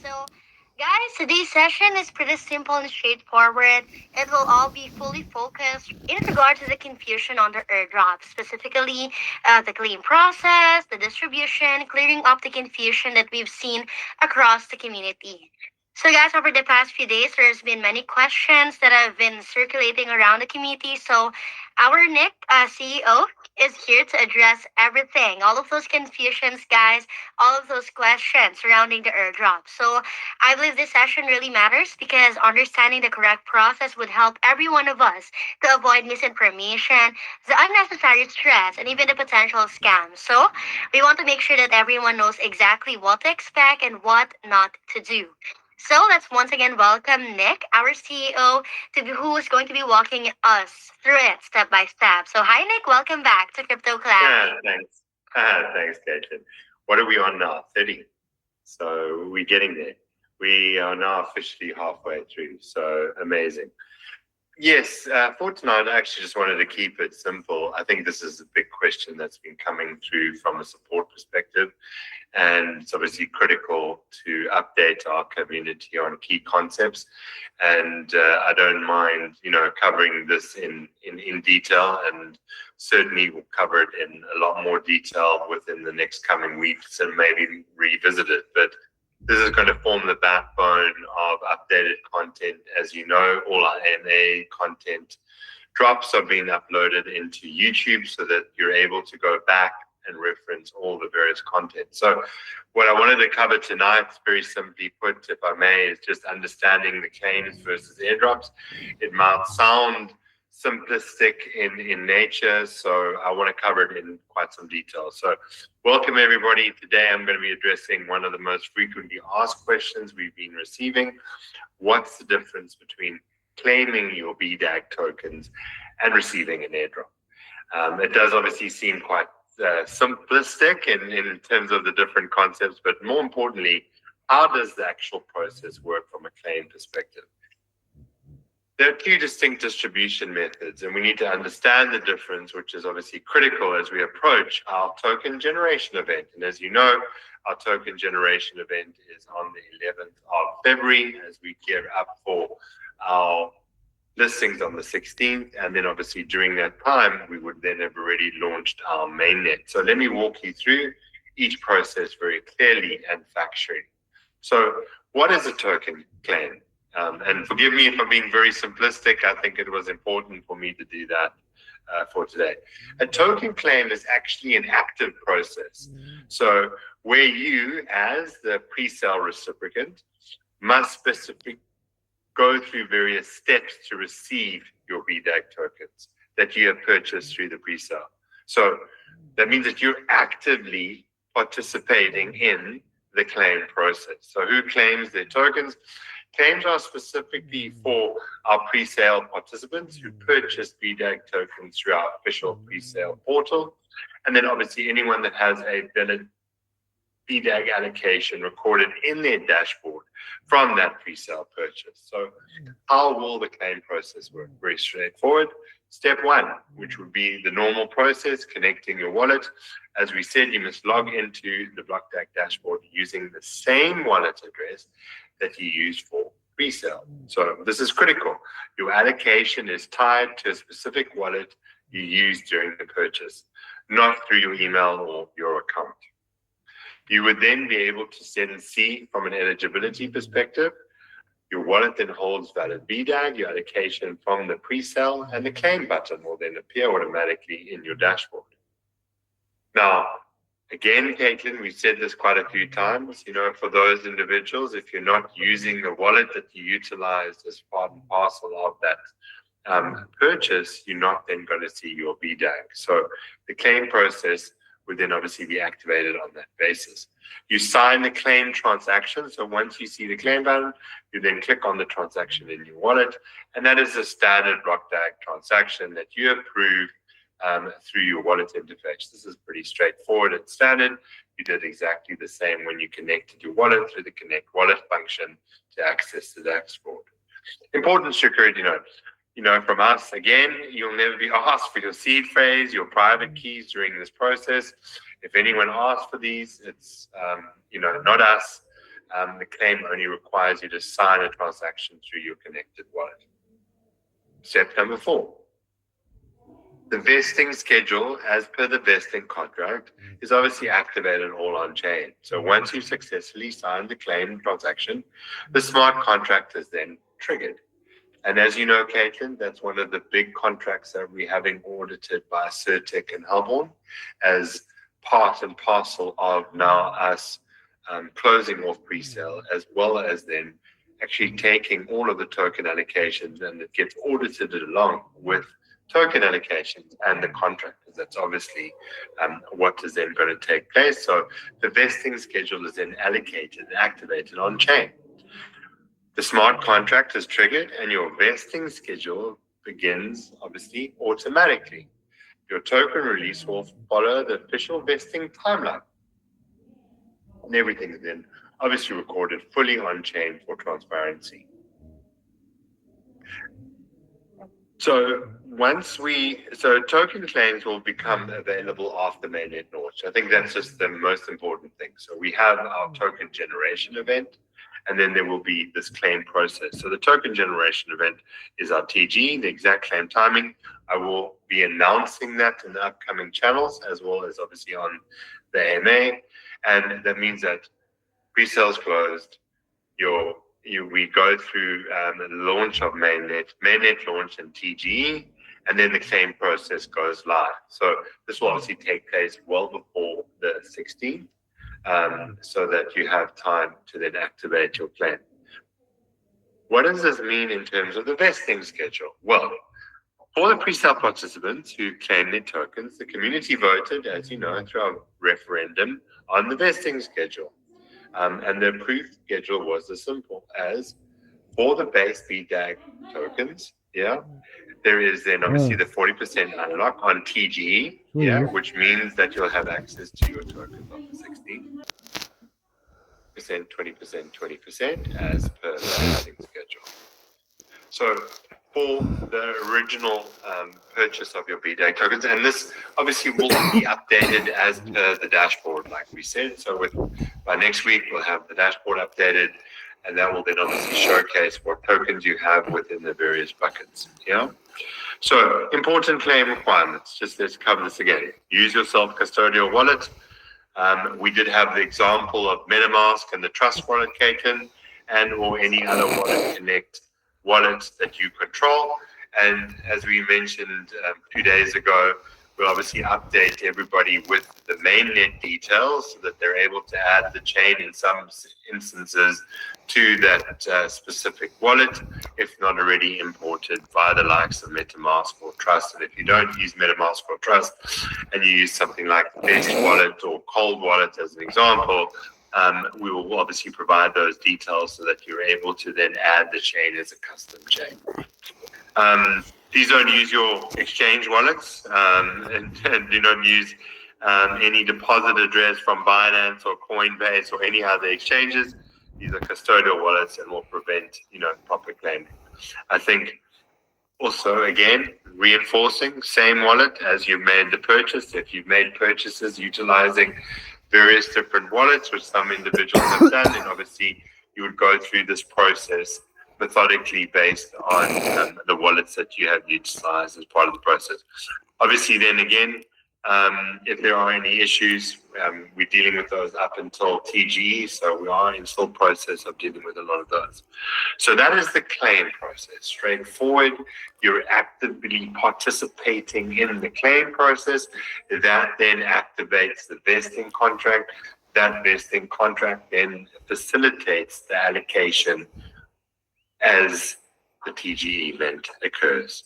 So, guys, today's session is pretty simple and straightforward. It will all be fully focused in regard to the confusion on the airdrop, specifically the claim process, the distribution, clearing up the confusion that we've seen across the community. So, guys, over the past few days, there's been many questions that have been circulating around the community. So, our Nick, CEO, is here to address everything, all of those confusions, guys, all of those questions surrounding the airdrop. So I believe this session really matters because understanding the correct process would help every one of us to avoid misinformation, the unnecessary stress, and even the potential scams. So we want to make sure that everyone knows exactly what to expect and what not to do. So let's once again welcome Nick, our CEO, who is going to be walking us through it step by step. So hi Nick, welcome back to Crypto Class. Thanks. Thanks, Caitlin. What are we on now? 30. So we're getting there. We are now officially halfway through. So amazing. Yes, for tonight, I actually just wanted to keep it simple. I think this is a big question that's been coming through from a support perspective. And it's obviously critical to update our community on key concepts. And I don't mind, covering this in detail, and certainly we'll cover it in a lot more detail within the next coming weeks and maybe revisit it. But this is going to form the backbone of updated content. As you know, all our AMA content drops are being uploaded into YouTube so that you're able to go back and reference all the various content. So what I wanted to cover tonight, very simply put, if I may, is just understanding the claims versus airdrops. It might sound simplistic in nature, so I want to cover it in quite some detail. So welcome everybody. Today I'm going to be addressing one of the most frequently asked questions we've been receiving. What's the difference between claiming your BDAG tokens and receiving an airdrop? It does obviously seem quite simplistic in terms of the different concepts, but more importantly, how does the actual process work from a claim perspective? There are two distinct distribution methods, and we need to understand the difference, which is obviously critical as we approach our token generation event. And as you know, our token generation event is on the 11th of February as we gear up for our listings on the 16th. And then obviously during that time, we would then have already launched our mainnet. So let me walk you through each process very clearly and factually. So what is a token claim? And forgive me if I'm being very simplistic. I think it was important for me to do that for today. A token claim is actually an active process. So where you, as the pre-sale reciprocant, must specifically go through various steps to receive your BDAG tokens that you have purchased through the pre-sale. So that means that you're actively participating in the claim process. So who claims their tokens? Claims are specifically for our pre-sale participants who purchase BDAG tokens through our official pre-sale portal. And then obviously anyone that has a valid BDAG allocation recorded in their dashboard from that pre-sale purchase. So how will the claim process work? Very straightforward. Step one, which would be the normal process, connecting your wallet. As we said, you must log into the BlockDAG dashboard using the same wallet address that you use for pre-sale. So this is critical. Your allocation is tied to a specific wallet you use during the purchase, not through your email or your account. You would then be able to send and see from an eligibility perspective. Your wallet then holds valid BDAG, your allocation from the pre-sale, and the claim button will then appear automatically in your dashboard. Now, again, Caitlin, we've said this quite a few times, for those individuals, if you're not using the wallet that you utilized as part and parcel of that purchase, you're not then going to see your BDAG. So the claim process would then obviously be activated on that basis. You sign the claim transaction. So once you see the claim button, you then click on the transaction in your wallet. And that is a standard BlockDAG transaction that you approve through your wallet interface. This is pretty straightforward and standard. You did exactly the same when you connected your wallet through the Connect Wallet function to access the dashboard. Important security note. From us, again, you'll never be asked for your seed phrase, your private keys during this process. If anyone asks for these, it's, not us. the claim only requires you to sign a transaction through your connected wallet. Step number 4. The vesting schedule, as per the vesting contract, is obviously activated all on chain. So once you've successfully signed the claim transaction, the smart contract is then triggered. And as you know, Caitlin, that's one of the big contracts that we're having audited by Certec and Helborn as part and parcel of now us closing off pre-sale, as well as then actually taking all of the token allocations, and it gets audited along with token allocations and the contract. That's obviously what is then going to take place. So the vesting schedule is then allocated and activated on chain. The smart contract is triggered and your vesting schedule begins obviously automatically. Your token release will follow the official vesting timeline. And everything is then obviously recorded fully on chain for transparency. So token claims will become available after mainnet launch. I think that's just the most important thing. So we have our token generation event, and then there will be this claim process. So the token generation event is our TG, the exact claim timing. I will be announcing that in the upcoming channels, as well as obviously on the AMA. And that means that pre-sales closed, we go through the launch of mainnet launch and TGE, and then the claim process goes live. So this will obviously take place well before the 16th, so that you have time to then activate your claim. What does this mean in terms of the vesting schedule? Well, for the pre-sale participants who claim their tokens, the community voted, as you know, through our referendum on the vesting schedule. And the approved schedule was as simple as, for the base BDAG tokens, there is then obviously the 40% unlock on TGE, which means that you'll have access to your tokens on the 16th. 20%, 20% as per the vesting schedule. So for the original purchase of your BDAG tokens, and this obviously will be updated as per the dashboard, like we said. So by next week, we'll have the dashboard updated, and that will then obviously showcase what tokens you have within the various buckets. So important claim requirements. Just let's cover this again. Use your self-custodial wallet. We did have the example of MetaMask and the Trust wallet, Caitlin, and or any other wallet connect wallets that you control. And as we mentioned 2 days ago, we'll obviously update everybody with the mainnet details so that they're able to add the chain in some instances to that specific wallet, if not already imported via the likes of MetaMask or Trust. And if you don't use MetaMask or Trust and you use something like Best Wallet or Cold Wallet as an example, we will obviously provide those details so that you're able to then add the chain as a custom chain. Please don't use your exchange wallets and do not use any deposit address from Binance or Coinbase or any other exchanges. These are custodial wallets and will prevent, proper claiming. I think also, again, reinforcing same wallet as you've made the purchase. If you've made purchases utilizing various different wallets, which some individuals have done, then obviously you would go through this process methodically based on the wallets that you have utilized as part of the process. Obviously, then again, if there are any issues, we're dealing with those up until TGE, so we are in still process of dealing with a lot of those. So that is the claim process, straightforward. You're actively participating in the claim process. That then activates the vesting contract. That vesting contract then facilitates the allocation as the TGE event occurs.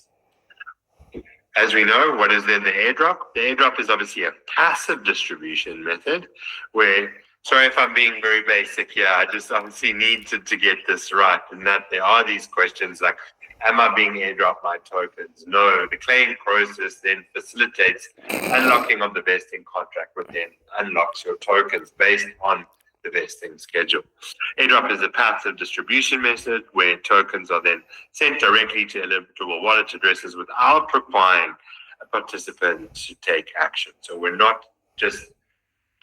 As we know, what is then the airdrop? The airdrop is obviously a passive distribution method where, sorry if I'm being very basic here, I just obviously need to get this right, and that there are these questions like, am I being airdropped my tokens? No, the claim process then facilitates unlocking of the vesting contract, which then unlocks your tokens based on the vesting schedule. Airdrop is a passive distribution method where tokens are then sent directly to eligible wallet addresses without requiring a participant to take action. So we're not just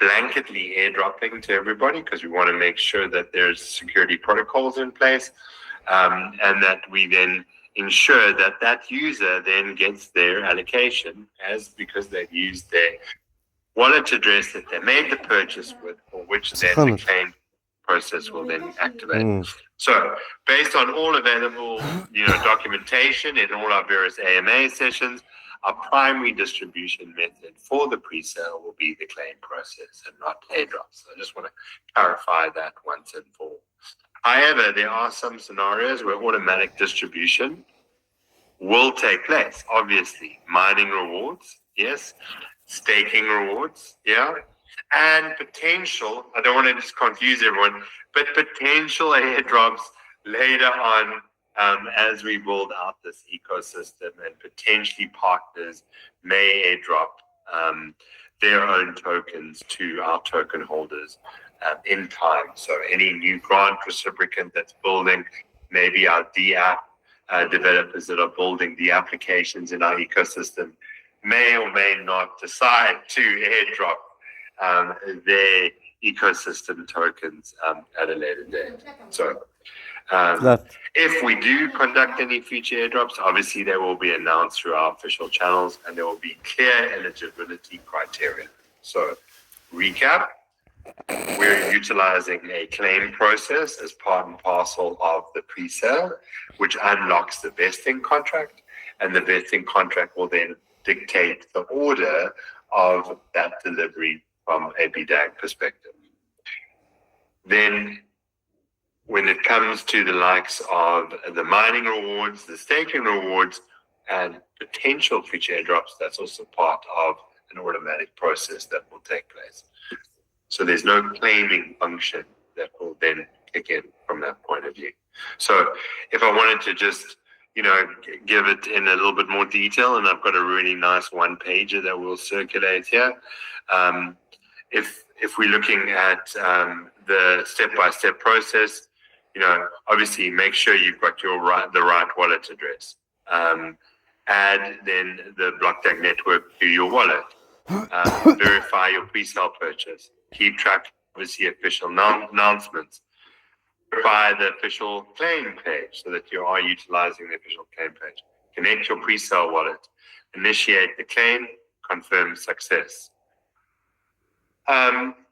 blanketly airdropping to everybody because we want to make sure that there's security protocols in place, and that we then ensure that that user then gets their allocation because they've used their wallet address that they made the purchase with, or which then the claim process will then activate. So based on all available documentation in all our various AMA sessions, our primary distribution method for the pre-sale will be the claim process and not airdrops. So I just want to clarify that once and for all. However, there are some scenarios where automatic distribution will take place. Obviously, mining rewards, yes, staking rewards, yeah, and potential, I don't want to just confuse everyone, but potential airdrops later on as we build out this ecosystem, and potentially partners may airdrop their own tokens to our token holders in time. So any new grant recipient that's building, maybe our D-app developers that are building the applications in our ecosystem may or may not decide to airdrop their ecosystem tokens at a later date. So if we do conduct any future airdrops, obviously they will be announced through our official channels, and there will be clear eligibility criteria. So recap, we're utilizing a claim process as part and parcel of the pre-sale, which unlocks the vesting contract, and the vesting contract will then dictate the order of that delivery from a BDAG perspective. Then when it comes to the likes of the mining rewards, the staking rewards, and potential future airdrops, that's also part of an automatic process that will take place. So there's no claiming function that will then kick in from that point of view. So if I wanted to just, give it in a little bit more detail, and I've got a really nice one-pager that will circulate here. If we're looking at the step-by-step process, obviously make sure you've got the right wallet address. Add then the BlockTag network to your wallet. Verify your pre-sale purchase. Keep track, obviously, official announcements. Verify the official claim page so that you are utilizing the official claim page. Connect your pre-sale wallet. Initiate the claim. Confirm success.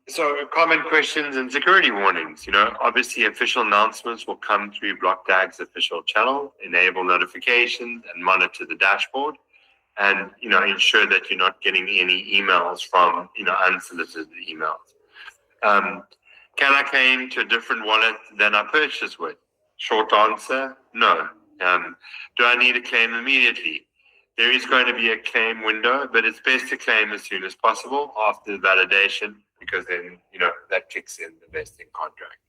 So common questions and security warnings. Obviously official announcements will come through BlockTag's official channel, enable notifications and monitor the dashboard, and ensure that you're not getting any emails from unsolicited emails. Can I claim to a different wallet than I purchased with? Short answer, no. Do I need to claim immediately? There is going to be a claim window, but it's best to claim as soon as possible after the validation, because then that kicks in the vesting contract.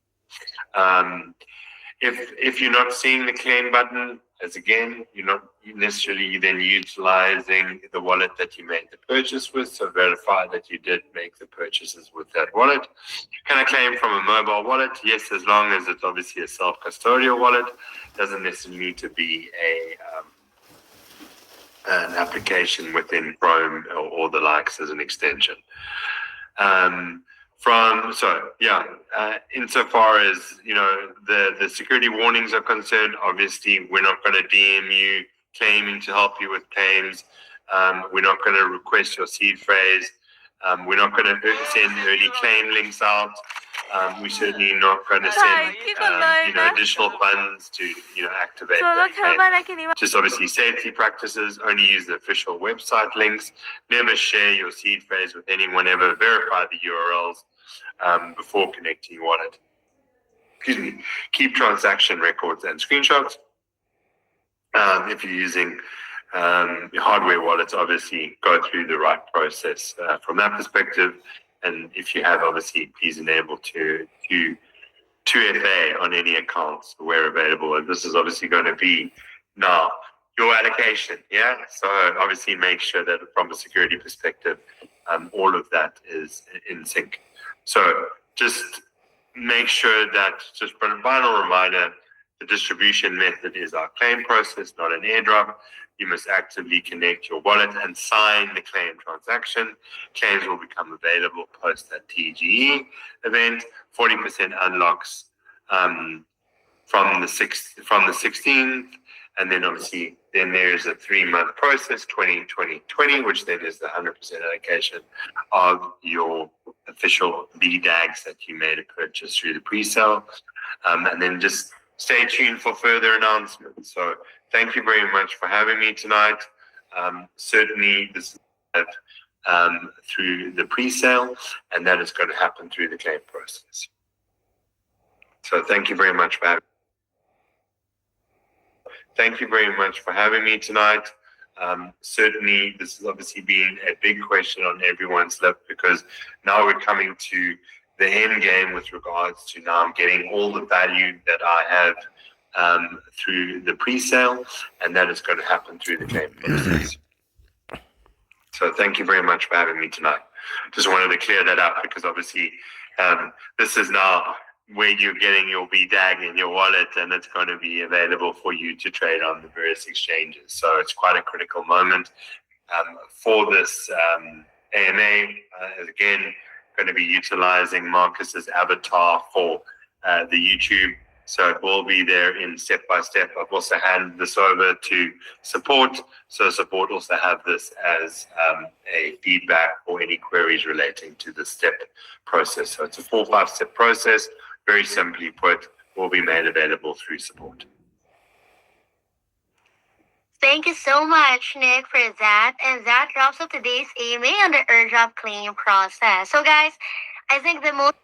If you're not seeing the claim button, as again, you're not necessarily then utilizing the wallet that you made the purchase with, so verify that you did make the purchases with that wallet. Can I claim from a mobile wallet? Yes, as long as it's obviously a self-custodial wallet. Doesn't necessarily need to be an application within Chrome or the likes as an extension. Insofar as the security warnings are concerned, obviously we're not going to DM you claiming to help you with claims. We're not going to request your seed phrase. We're not going to send early claim links out. We're certainly not going to send additional funds to activate that claim. Just obviously safety practices. Only use the official website links. Never share your seed phrase with anyone ever. Verify the URLs before connecting your wallet. Keep transaction records and screenshots. If you're using hardware wallets, obviously go through the right process from that perspective. And if you have, obviously, please enable to 2FA on any accounts where available. And this is obviously going to be now your allocation. Yeah. So obviously make sure that from a security perspective, all of that is in sync. So just make sure that, just for a final reminder, the distribution method is our claim process, not an airdrop. you must actively connect your wallet and sign the claim transaction. Claims will become available post that TGE event. 40% unlocks from the 16th, and then obviously then there's a 3-month process, 2020, which then is the 100% allocation of your official BDAGs that you made a purchase through the pre-sale, and then just stay tuned for further announcements. So thank you very much for having me tonight. Certainly this is through the pre-sale, and that is going to happen through the claim process. So thank you very much for having me. Thank you very much for having me tonight. Certainly, this has obviously been a big question on everyone's lip, because now we're coming to the end game with regards to now I'm getting all the value that I have through the pre-sale, and that is going to happen through the claim process. So thank you very much for having me tonight. Just wanted to clear that up, because obviously this is now where you're getting your BDAG in your wallet, and it's going to be available for you to trade on the various exchanges. So it's quite a critical moment for this AMA. Again, going to be utilizing Marcus's avatar for the YouTube. So it will be there in step by step. I've also handed this over to support. So support also have this as a feedback or any queries relating to the step process. So it's a 4-5-step process. Very simply put, will be made available through support. Thank you so much, Nick, for that. And that wraps up today's AMA on the airdrop claim process. So, guys, I think the most